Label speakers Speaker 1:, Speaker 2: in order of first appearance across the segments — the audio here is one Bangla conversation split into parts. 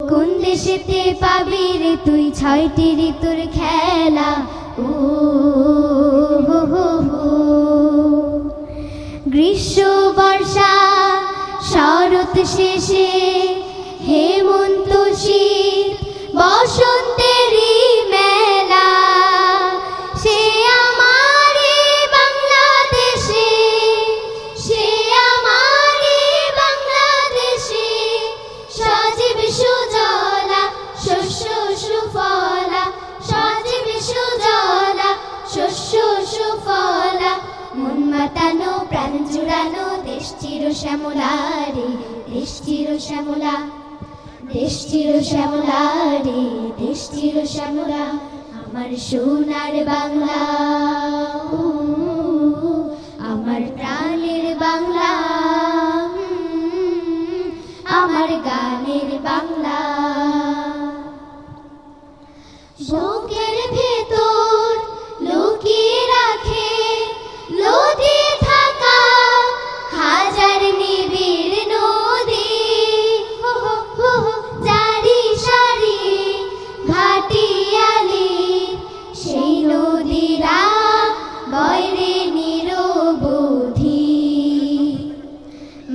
Speaker 1: কোন দেশেতে পাবি রে তুই ছয়টি ঋতুর খেলা, ও হো হো হো। গ্রীষ্ম বর্ষা শরৎ শেষে হেমন্ত শীত বসন্তেরই মেলা, সে আমারে বাংলাদেশে, সে আমারে বাংলাদেশে। সজীব সুজলা শস্য সুফলা, সজীব সুজলা শস্য সুফলা। মন মাতানো প্রাণ জুড়ানো দেশ চির শ্যামলা রে, দেশ চির শ্যামলা, দেশ চির শ্যামলা রে, দেশ চির শ্যামলা। আমার সোনার বাংলা, আমার প্রাণের বাংলা, আমার গানের বাংলা। বুকের ভেতর লুকিয়ে রাখে লুকিয়ে থাকা হাজার নিবিড় নদী, জারি সারি ঘাটিয়ালি সেই নদীরা বয়রে নিরবধি।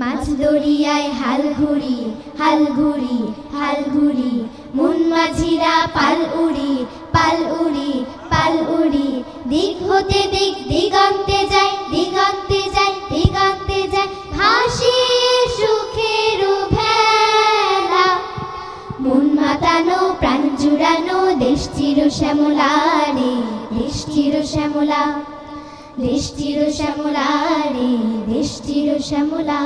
Speaker 1: মাছ দরিয়ায় হাল ঘুরি, হাল ঘুরি, হাল ঘুরি। মন মাঝিরা পাল উড়ি, পাল উড়ি, পাল উড়ি। দিক হতে দিক দিগন্তে যায়, দিগন্তে যায়, দিগন্তে যায়। হাসি সুখের ভেলা, মন মাতানো প্রাণ জুড়ানো দেশ চির শ্যামলা রে, দেশ চির শ্যামলা, দেশ চির শ্যামলা রে, দেশ চির শ্যামলা।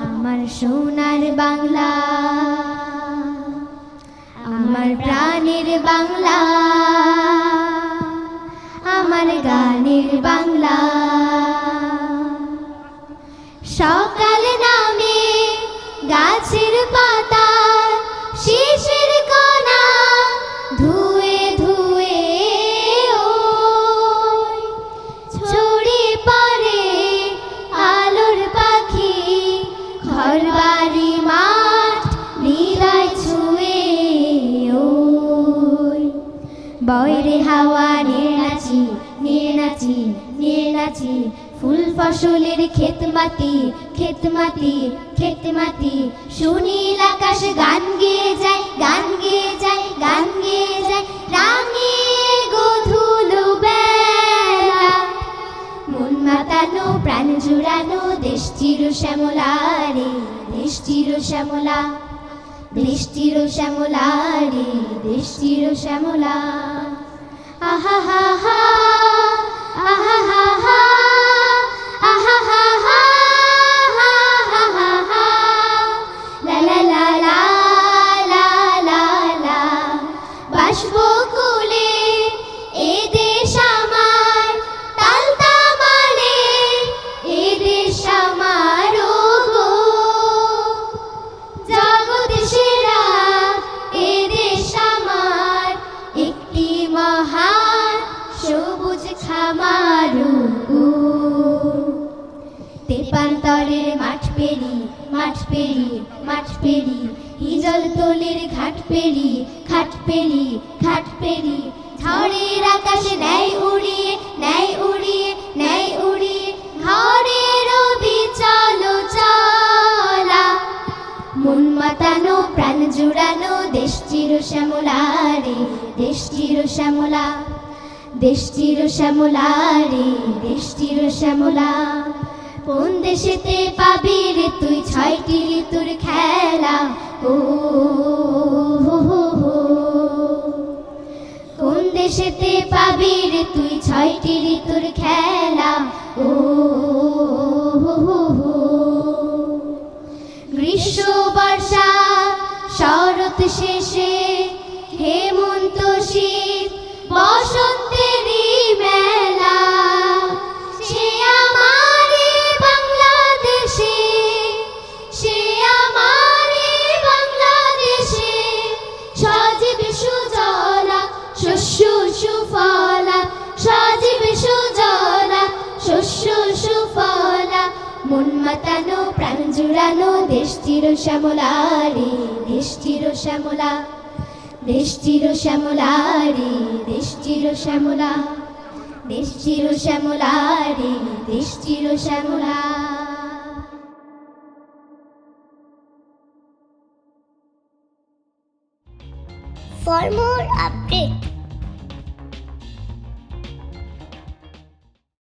Speaker 1: আমার সোনার বাংলা, আমার প্রাণের বাংলা, আমার গানের বাংলা। সকাল নামে গাছের পাতা শিশির কণা ধুয়ে ধুয়ে ছড়িয়ে পড়ে আলোর পাখি। ঘরবাড়ি মাঠ হৃদয় ছুঁয়ে বয়রে হাওয়া নিয়ে নাচি, নিয়ে নাচি, নিয়ে নাচি। ফুল ফসলের ক্ষেত মাটি, ক্ষেত মাটি, ক্ষেত মাটি। সুনীল আকাশ গান গেয়ে যায়, গান গেয়ে যায়, গান গেয়ে যায়। রাঙিয়ে গধূল বেলা, মন মাতানো প্রাণ জুড়ানো দেশ চির শ্যামলা রে, দেশ চির শ্যামলা, দেশ চির শ্যামলা রে, দেশ চির শ্যামলা। আহা হা হা, আহা হা হা, আহা হা হা, হা হা হা। লা লা লা লা লা লা লা। বাষ্পকুলে এ দেশ আমার, তালতামালে এ দেশ আমার গো। জগৎ সেরা এ দেশ আমার, একটি মহান সবুজ খামার গো। তেপান্তরের মাঠ পেরি, মাঠ পেরি, মাঠ পেরি। হিজল তলির ঘাট পেরি, ঘাট পেরি, ঘাট পেরি। ঝড়ের আকাশে নেয় উড়িয়ে, নেয় উড়িয়ে, নেয় উড়িয়ে। ঘরের বিচল চলা, মন মাতানো প্রাণ জুড়ানো দেশ চির শ্যামলা রে, দেশ চির শ্যামলা, দেশ চির শ্যামলা রে, দেশ চির শ্যামলা। কোন দেশেতে পাবি রে তুই ছয়টি ঋতুর খেলা, ও হো হো হো। কোন দেশেতে পাবি রে তুই ছয়টি ঋতুর খেলা, ও হো হো হো। গ্রীষ্ম বর্ষা শরৎ শেষে হেমন্ত শীত বসন্তেরই মেলা, সে আমারে বাংলাদেশে, সে আমারে বাংলাদেশে। সজীব সুজলা শস্য সুফলা, সজীব সুজলা শস্য সুফলা। মন মাতানো প্রাণ জুড়ানো দেশ চির শ্যামলা রে, দেশ চির শ্যামলা। দেশ চির শ্যামলা রে, দেশ চির শ্যামলা, দেশ চির শ্যামলা রে, দেশ চির শ্যামলা।
Speaker 2: For more updates,